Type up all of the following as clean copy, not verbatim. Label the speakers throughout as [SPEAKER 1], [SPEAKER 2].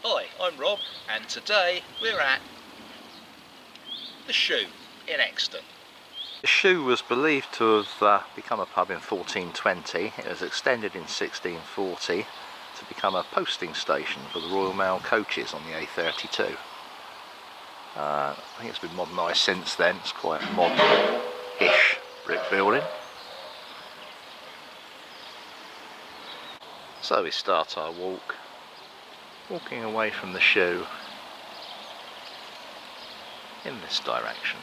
[SPEAKER 1] Hi, I'm Rob, and today we're at the Shoe in Exton. The Shoe was believed to have become a pub in 1420. It was extended in 1640 to become a posting station for the Royal Mail coaches on the A32. I think it's been modernised since then. It's quite a modern-ish brick building. So we start our walk, walking away from the Shoe in this direction.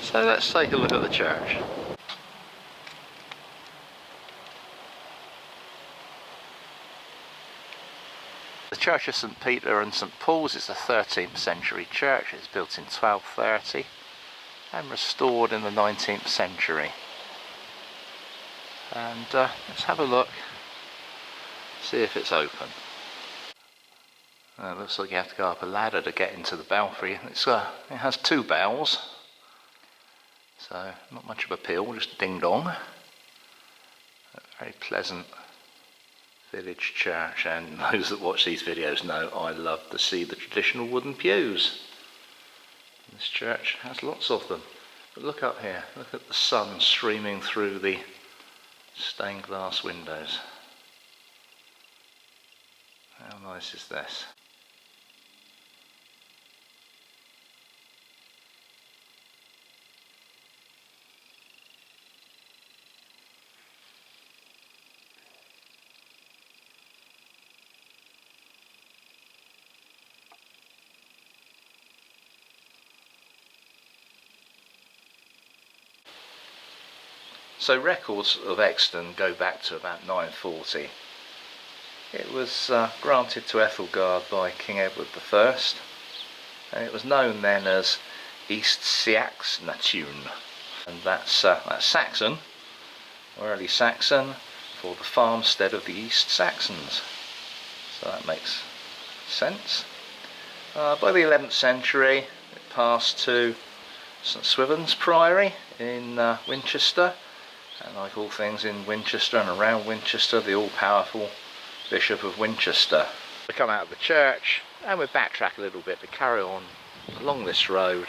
[SPEAKER 1] So let's take a look at the church. The Church of St Peter and St Paul's is a 13th century church. It's built in 1230 and restored in the 19th century. And let's have a look, see if it's open. It looks like you have to go up a ladder to get into the belfry. It has two bells, so not much of a peal, just ding dong. A very pleasant village church, and those that watch these videos know I love to see the traditional wooden pews. This church has lots of them. But look up here, look at the sun streaming through the stained glass windows. How nice is this? So records of Exton go back to about 940. It was granted to Ethelgard by King Edward I, and it was known then as East Saxnatun, and that's Saxon, or early Saxon, for the farmstead of the East Saxons. So that makes sense. By the 11th century it passed to St Swithin's Priory in Winchester, and like all things in Winchester and around Winchester, the all-powerful Bishop of Winchester. We come out of the church and we backtrack a little bit to carry on along this road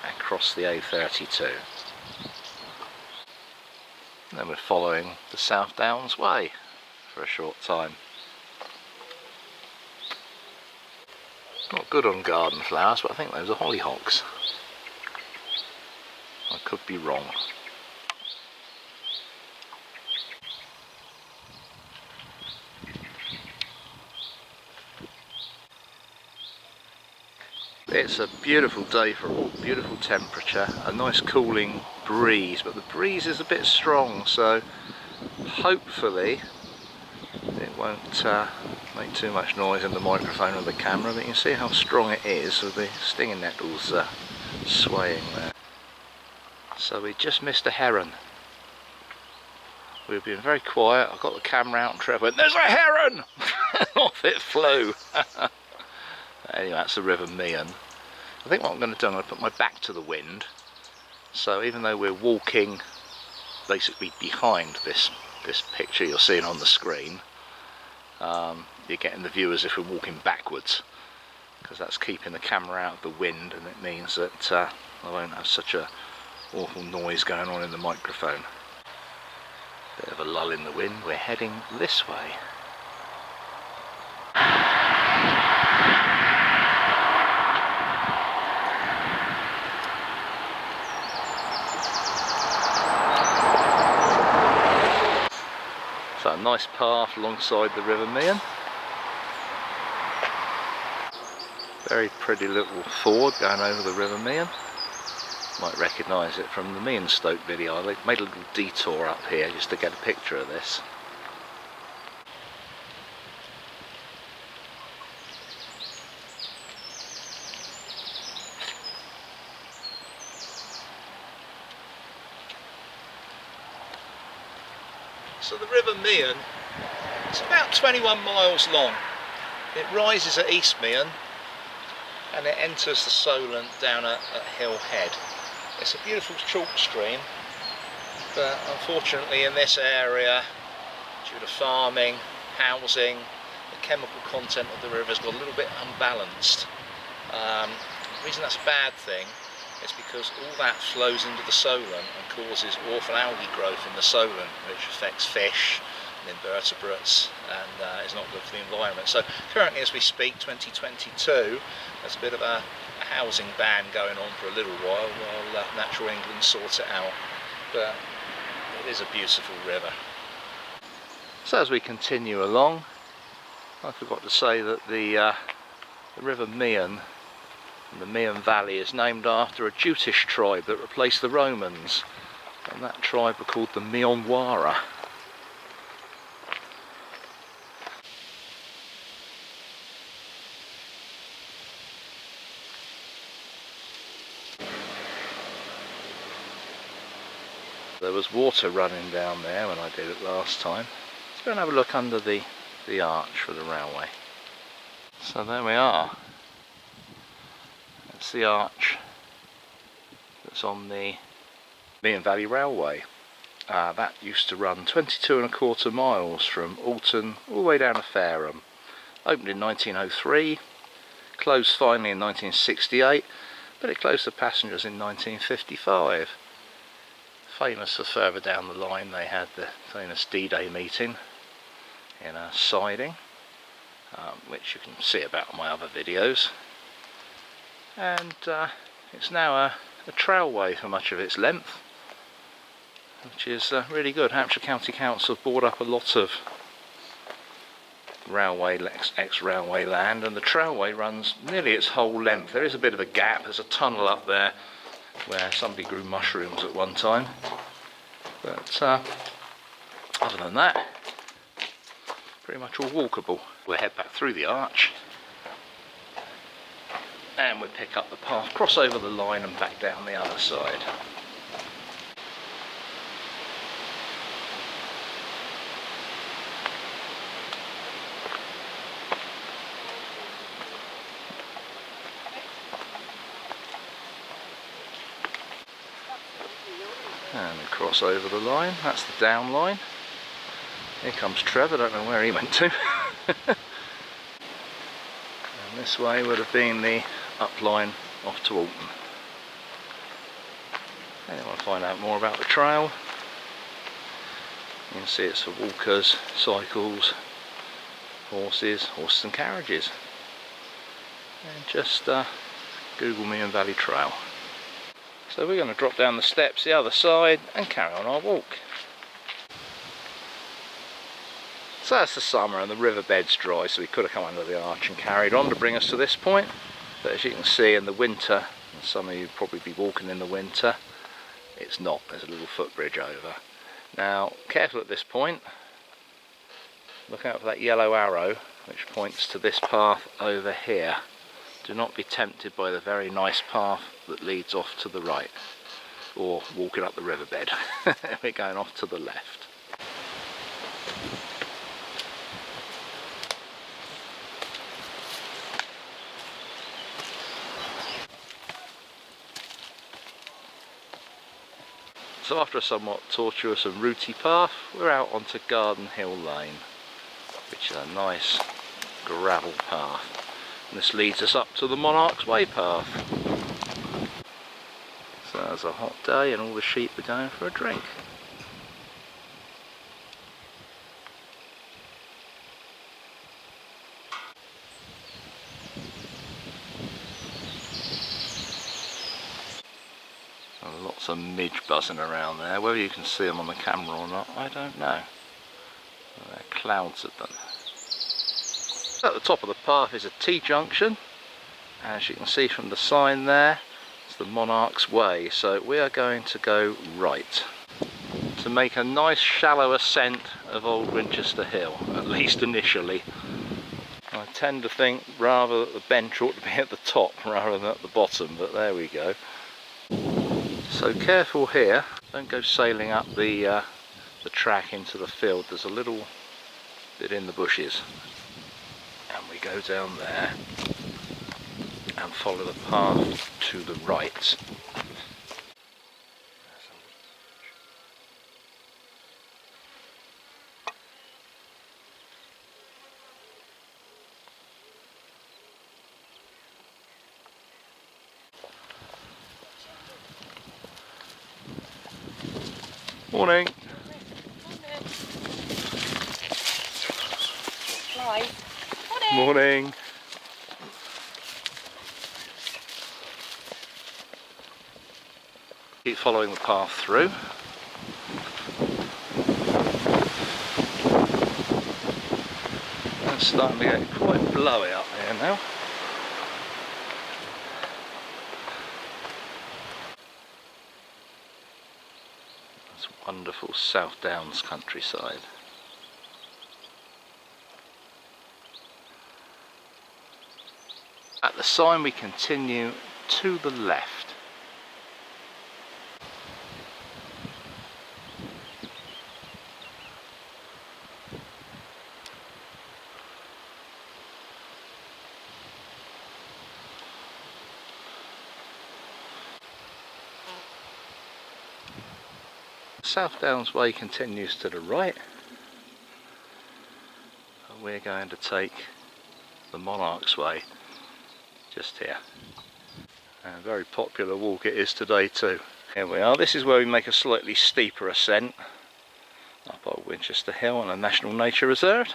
[SPEAKER 1] and cross the A32. And then we're following the South Downs Way for a short time. Not good on garden flowers, but I think those are hollyhocks. I could be wrong. It's a beautiful day for a walk, beautiful temperature, a nice cooling breeze, but the breeze is a bit strong, so hopefully it won't make too much noise in the microphone or the camera, but you can see how strong it is with the stinging nettles swaying there. So we just missed a heron. We've been very quiet. I got the camera out and Trevor went, "There's a heron!" Off it flew. Anyway, that's the River Meon. I think what I'm going to do, I'm going to put my back to the wind. So even though we're walking basically behind this picture you're seeing on the screen, you're getting the view as if we're walking backwards, because that's keeping the camera out of the wind, and it means that I won't have such a awful noise going on in the microphone. Bit of a lull in the wind. We're heading this way. So a nice path alongside the River Meon. Very pretty little ford going over the River Meon. Might recognise it from the Meonstoke video. I made a little detour up here just to get a picture of this. So the River Meon It's about 21 miles long. It rises at East Meon and it enters the Solent down at Hill Head. It's a beautiful chalk stream, but unfortunately in this area, due to farming, housing, the chemical content of the river's got a little bit unbalanced. The reason that's a bad thing is because all that flows into the Solent and causes awful algae growth in the Solent, which affects fish and invertebrates and is not good for the environment. So currently, as we speak, 2022, there's a bit of a housing ban going on for a little while Natural England sorts it out. But it is a beautiful river. So as we continue along, I forgot to say that the River Meon, the Meon Valley, is named after a Jutish tribe that replaced the Romans, and that tribe were called the Meon. There was water running down there when I did it last time. Let's go and have a look under the arch for the railway. So there we are. That's the arch that's on the Meon Valley Railway. That used to run 22¼ miles from Alton all the way down to Fareham. Opened in 1903, closed finally in 1968, but it closed to passengers in 1955. Famous for further down the line they had the famous D-Day meeting in a siding, which you can see about on my other videos. And it's now a trailway for much of its length, which is really good. Hampshire County Council have bought up a lot of railway, ex-railway land, and the trailway runs nearly its whole length. There is a bit of a gap, there's a tunnel up there where somebody grew mushrooms at one time, but other than that, pretty much all walkable. We'll head back through the arch and we'll pick up the path, cross over the line and back down the other side. And we cross over the line, that's the down line. Here comes Trevor, I don't know where he went to. And this way would have been the up line off to Alton. And you want to find out more about the trail, you can see it's for walkers, cycles, horses and carriages. And just Google Meon Valley Trail. So we're going to drop down the steps the other side and carry on our walk. So that's the summer and the riverbed's dry, so we could have come under the arch and carried on to bring us to this point. But as you can see in the winter, and some of you probably be walking in the winter, it's not, there's a little footbridge over. Now careful at this point, look out for that yellow arrow which points to this path over here. Do not be tempted by the very nice path that leads off to the right, or walking up the riverbed. We're going off to the left. So after a somewhat tortuous and rooty path, we're out onto Garden Hill Lane, which is a nice gravel path. And this leads us up to the Monarch's Way path. So it's a hot day and all the sheep are going for a drink. So lots of midge buzzing around there. Whether you can see them on the camera or not, I don't know. There are clouds of them. At the top of the path is a T-junction. As you can see from the sign there, it's the Monarch's Way. So we are going to go right to make a nice shallow ascent of Old Winchester Hill, at least initially. I tend to think rather that the bench ought to be at the top rather than at the bottom, but there we go. So careful here, don't go sailing up the track into the field. There's a little bit in the bushes, and we go down there and follow the path to the right. Morning. Morning. Keep following the path through. It's starting to get quite blowy up here now. That's wonderful South Downs countryside. At the sign we continue to the left. South Downs Way continues to the right, and we're going to take the Monarch's Way just here. And a very popular walk it is today too. Here we are. This is where we make a slightly steeper ascent up Old Winchester Hill on a National Nature Reserve.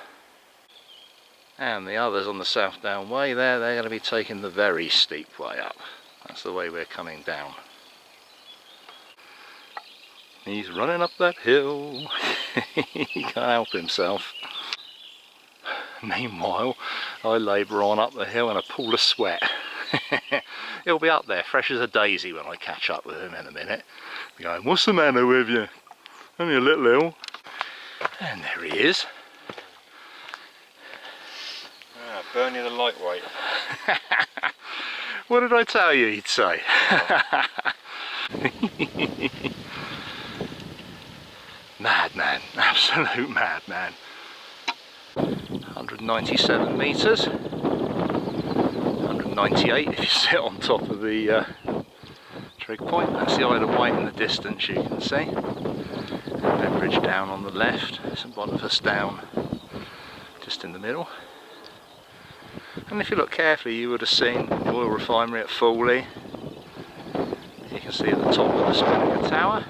[SPEAKER 1] And the others on the South Down Way there, they're going to be taking the very steep way up. That's the way we're coming down. He's running up that hill. He can't help himself. Meanwhile, I labour on up the hill in a pool of sweat. He'll be up there fresh as a daisy when I catch up with him in a minute. Be going, "What's the matter with you? Only a little ill." And there he is.
[SPEAKER 2] Ah, burn you the lightweight.
[SPEAKER 1] What did I tell you he'd say? Madman, absolute madman. 197 metres, 198 if you sit on top of the trig point. That's the Isle of Wight in the distance, you can see. Bridge down on the left, St Boniface down just in the middle. And if you look carefully, you would have seen the oil refinery at Foley. You can see at the top of the Spinnaker Tower.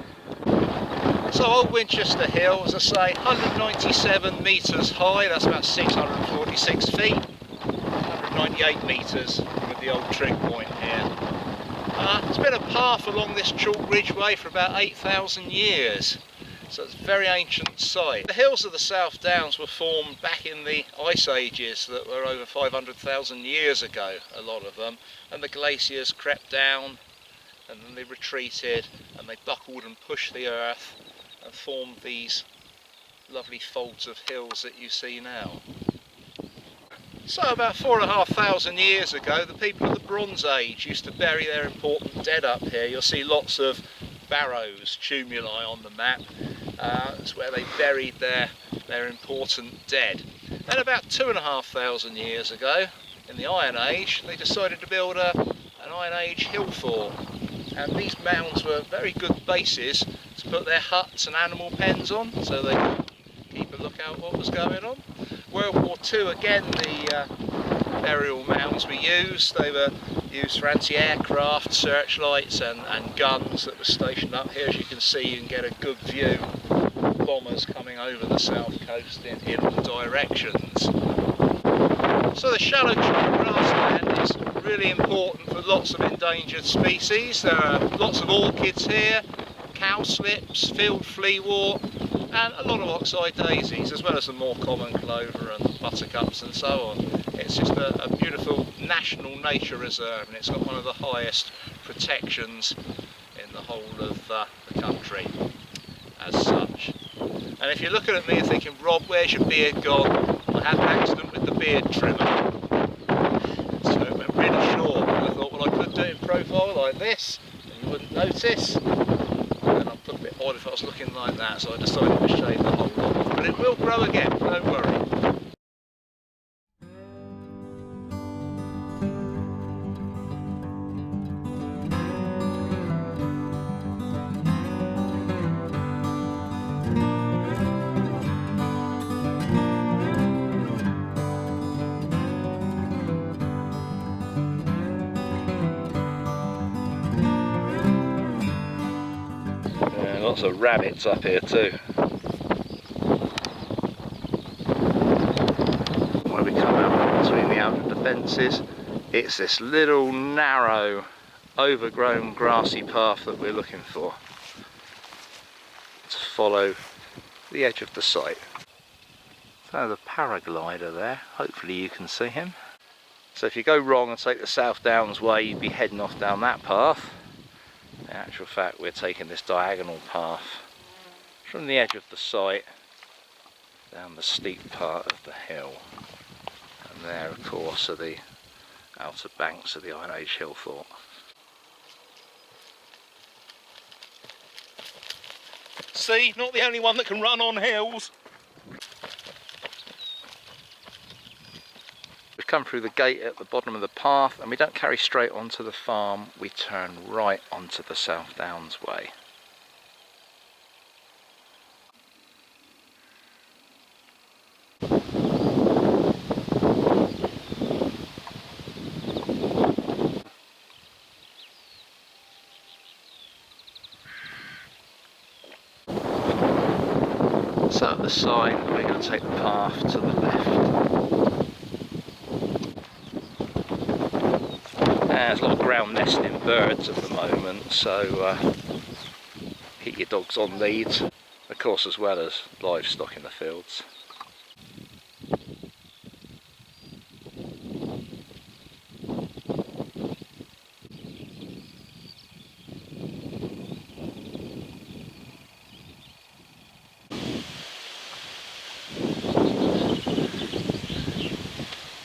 [SPEAKER 1] So Old Winchester Hill, as I say, 197 metres high, that's about 646 feet, 198 metres with the old trig point here. It's been a path along this chalk ridgeway for about 8,000 years, so it's a very ancient site. The hills of the South Downs were formed back in the ice ages that were over 500,000 years ago, a lot of them, and the glaciers crept down and then they retreated and they buckled and pushed the earth and formed these lovely folds of hills that you see now. So about 4,500 years ago, the people of the Bronze Age used to bury their important dead up here. You'll see lots of barrows, tumuli on the map. That's where they buried their important dead. Then about 2,500 years ago, in the Iron Age, they decided to build an Iron Age hill fort. And these mounds were very good bases to put their huts and animal pens on, so they could keep a lookout what was going on. World War II, again, the burial mounds were used. They were used for anti-aircraft searchlights and guns that were stationed up here. As you can see, you can get a good view of bombers coming over the south coast in all directions. So the shallow chalk grassland is really important for lots of endangered species. There are lots of orchids here, cowslips, field fleawort, and a lot of oxeye daisies, as well as the more common clover and buttercups and so on. It's just a beautiful national nature reserve, and it's got one of the highest protections in the whole of the country as such. And if you're looking at me and thinking, "Rob, where's your beard gone?" I had an accident with the beard trimmer, so it went really short. And I thought, well, I could do it in profile like this, and you wouldn't notice. And I'd look a bit odd if I was looking like that, so I decided to shave the whole lot off. but it will grow again, don't worry. Lots of rabbits up here too. Where we come out between the outer defences, it's this little narrow, overgrown grassy path that we're looking for to follow the edge of the site. So the paraglider there, hopefully you can see him. So if you go wrong and take the South Downs way, you'd be heading off down that path. In actual fact, we're taking this diagonal path from the edge of the site down the steep part of the hill, and there of course are the outer banks of the Iron Age hill fort. See, not the only one that can run on hills. We've come through the gate at the bottom of the path, and we don't carry straight onto the farm, we turn right onto the South Downs way. So at the side, we're going to take the path to the left. There's a lot of ground nesting birds at the moment, so keep your dogs on leads, of course, as well as livestock in the fields.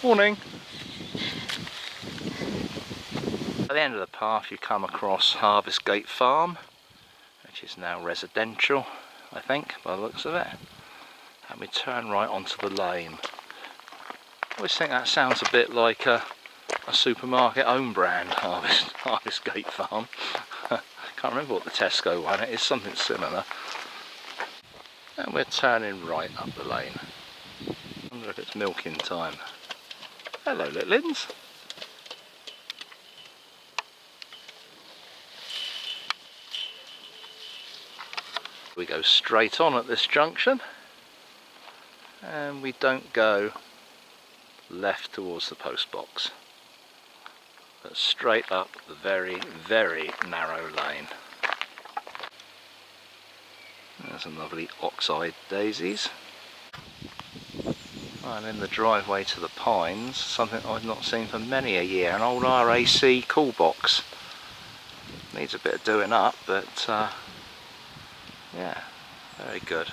[SPEAKER 1] Morning. At the end of the path you come across Harvest Gate Farm, which is now residential, I think, by the looks of it. And we turn right onto the lane. I always think that sounds a bit like a supermarket own brand, Harvest Gate Farm. Can't remember what the Tesco one is, something similar. And we're turning right up the lane. I wonder if it's milking time. Hello, littlins. We go straight on at this junction, and we don't go left towards the post box, but straight up the very, very narrow lane. There's some lovely ox-eyed daisies. And in the driveway to the pines, something I've not seen for many a year, an old RAC call box. Needs a bit of doing up, but yeah, very good.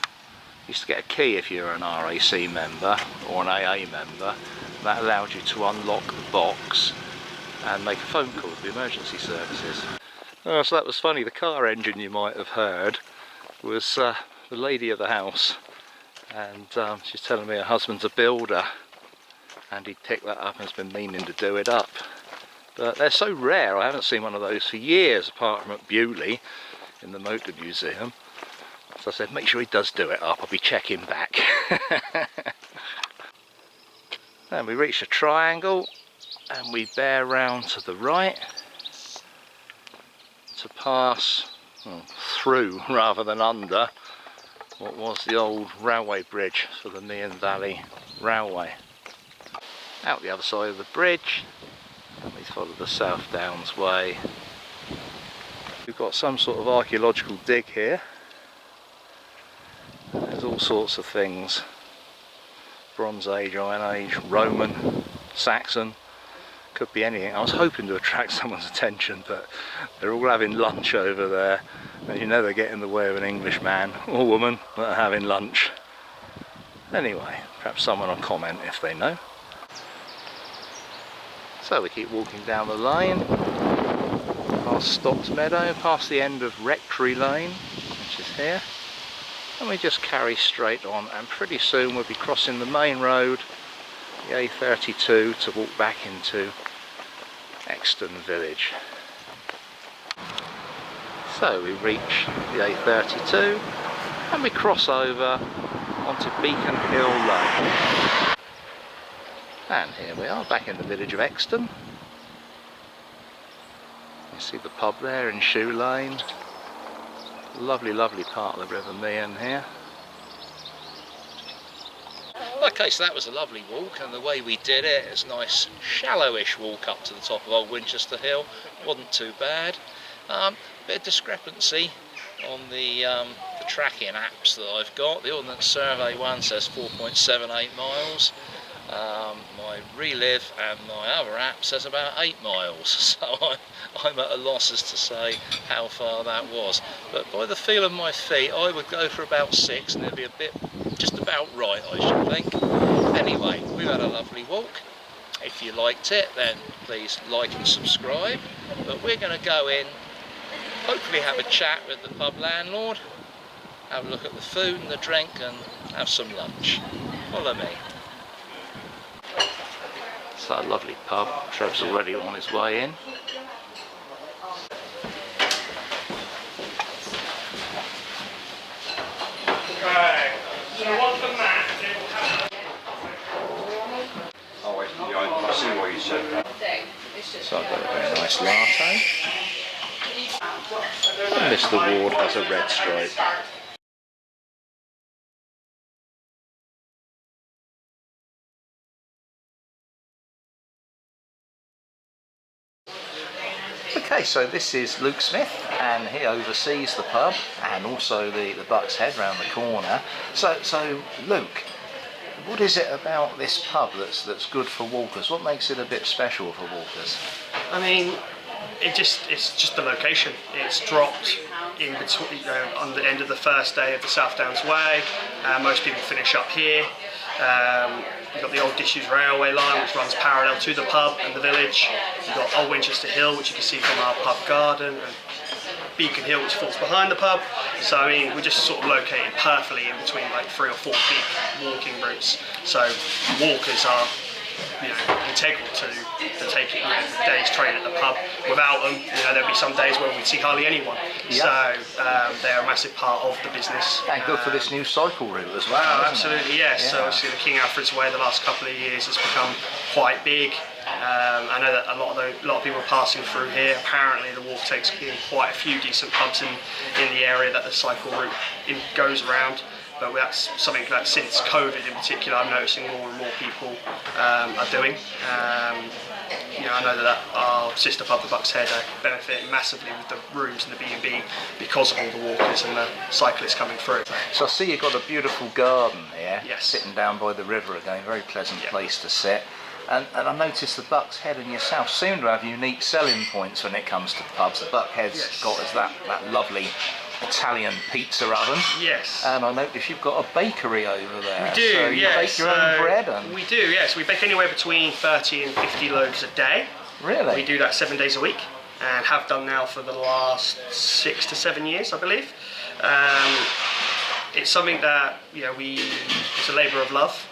[SPEAKER 1] Used to get a key if you were an RAC member or an AA member. That allowed you to unlock the box and make a phone call to the emergency services. Oh, so that was funny. The car engine you might have heard was the lady of the house. And she's telling me her husband's a builder and he picked that up and has been meaning to do it up. But they're so rare, I haven't seen one of those for years, apart from at Bewley in the Motor Museum. So I said, make sure he does do it up, I'll be checking back. And we reach a triangle and we bear round to the right to pass through rather than under what was the old railway bridge for the Meon Valley Railway. Out the other side of the bridge, and we follow the South Downs way. We've got some sort of archaeological dig here. There's all sorts of things. Bronze Age, Iron Age, Roman, Saxon, could be anything. I was hoping to attract someone's attention, but they're all having lunch over there. And you know they get in the way of an English man or woman that are having lunch. Anyway, perhaps someone will comment if they know. So we keep walking down the lane, past Stocks Meadow, past the end of Rectory Lane, which is here. and we just carry straight on, and pretty soon we'll be crossing the main road, the A32, to walk back into Exton village. So we reach the A32 and we cross over onto Beacon Hill Lane. And here we are back in the village of Exton. You see the pub there in Shoe Lane. Lovely, lovely part of the River Meon here. Okay, so that was a lovely walk, and the way we did it, it's a nice shallowish walk up to the top of Old Winchester Hill. Wasn't too bad. Bit of discrepancy on the tracking apps that I've got. The Ordnance Survey one says 4.78 miles. My Relive and my other app says about 8 miles, so I'm at a loss as to say how far that was. But by the feel of my feet, I would go for about 6, and it'd be a bit just about right, I should think. Anyway, we've had a lovely walk. If you liked it, then please like and subscribe. But we're going to go in, hopefully have a chat with the pub landlord, have a look at the food and the drink, and have some lunch. Follow me. It's a lovely pub. Trev's already on his way in.
[SPEAKER 3] Right, so what's the map?
[SPEAKER 2] Oh, wait, I see what you said there.
[SPEAKER 1] So I've got a very nice latte. And Mr. Ward has a red stripe. Okay, so this is Luke Smith, and he oversees the pub and also the Buck's Head round the corner. So Luke, what is it about this pub that's good for walkers? What makes it a bit special for walkers?
[SPEAKER 3] I mean, it's just the location. It's dropped in between, on the end of the first day of the South Downs Way. Most people finish up here. You've got the old disused railway line, which runs parallel to the pub and the village. You've got Old Winchester Hill, which you can see from our pub garden, and Beacon Hill, which falls behind the pub. So I mean, we're just sort of located perfectly in between like 3 or 4 big walking routes. So walkers are, integral to taking the day's train at the pub. Without them, there'll be some days where we'd see hardly anyone. Yep. So they're a massive part of the business.
[SPEAKER 1] And good for this new cycle route as well.
[SPEAKER 3] Absolutely, yes. Yeah. So obviously the King Alfred's Way the last couple of years has become quite big. I know that a lot of people are passing through here. Apparently the walk takes in quite a few decent pubs in the area that the cycle route goes around. But that's something that since COVID in particular, I'm noticing more and more people are doing. I know that our sister pub, the Buck's Head, are benefiting massively with the rooms and the B&B because of all the walkers and the cyclists coming through.
[SPEAKER 1] So I see you've got a beautiful garden here,
[SPEAKER 3] yes,
[SPEAKER 1] sitting down by the river again, very pleasant place to sit. And I noticed the Buck's Head and yourself seem to have unique selling points when it comes to pubs. The Buck's Head's got us that lovely Italian pizza oven.
[SPEAKER 3] Yes.
[SPEAKER 1] And I noticed you've got a bakery over there.
[SPEAKER 3] We do,
[SPEAKER 1] so you bake your own bread?
[SPEAKER 3] We do, yes. We bake anywhere between 30 and 50 loaves a day.
[SPEAKER 1] Really?
[SPEAKER 3] We do that 7 days a week, and have done now for the last 6 to 7 years, I believe. It's something that, it's a labour of love.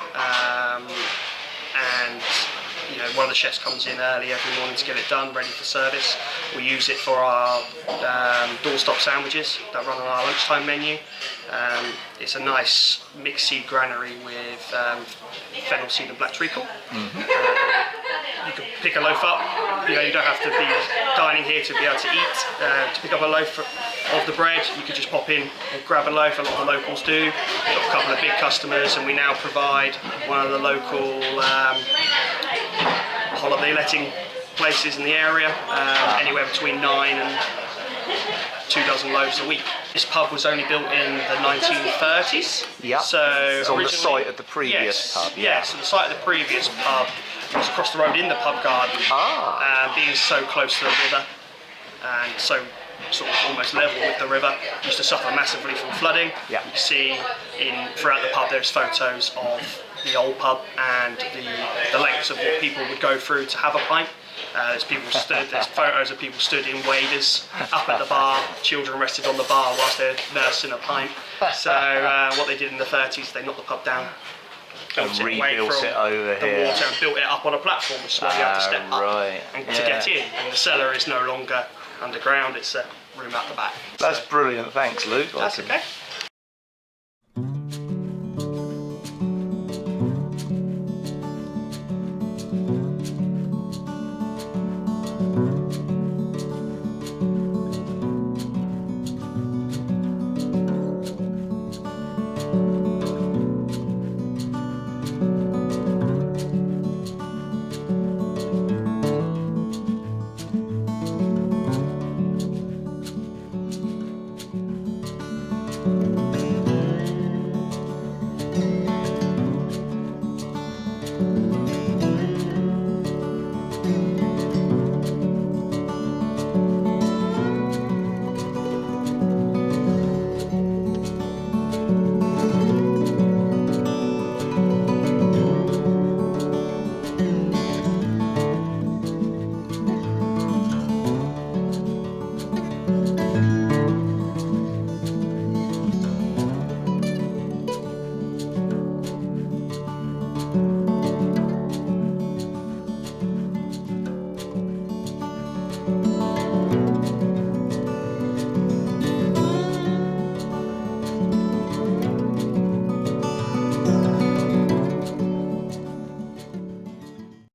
[SPEAKER 3] And one of the chefs comes in early every morning to get it done, ready for service. We use it for our doorstop sandwiches that run on our lunchtime menu. It's a nice mixed seed granary with fennel seed and black treacle. You can pick a loaf up. You don't have to be dining here to be able to eat. To pick up a loaf of the bread, you could just pop in and grab a loaf. A lot of the locals do. We've got a couple of big customers, and we now provide one of the local holiday letting places in the area, anywhere between 9 and 2 dozen loaves a week. This pub was only built in the 1930s.
[SPEAKER 1] Yeah.
[SPEAKER 3] So
[SPEAKER 1] it's on the site of the previous pub. Yeah.
[SPEAKER 3] Yes, so the site of the previous pub was across the road in the pub garden, being so close to the river and so sort of almost level with the river, used to suffer massively from flooding.
[SPEAKER 1] Yeah.
[SPEAKER 3] You can see throughout the pub there's photos of the old pub and the lengths of what people would go through to have a pint. There's photos of people stood in waders up at the bar, children rested on the bar whilst they're nursing a pint. So what they did in the 30s, they knocked the pub down, built it away from
[SPEAKER 1] it over
[SPEAKER 3] the
[SPEAKER 1] here.
[SPEAKER 3] water and built it up on a platform, which is where you have to step up and to get in. And the cellar is no longer underground, it's a room out the back.
[SPEAKER 1] That's brilliant, thanks Luke.
[SPEAKER 3] That's okay.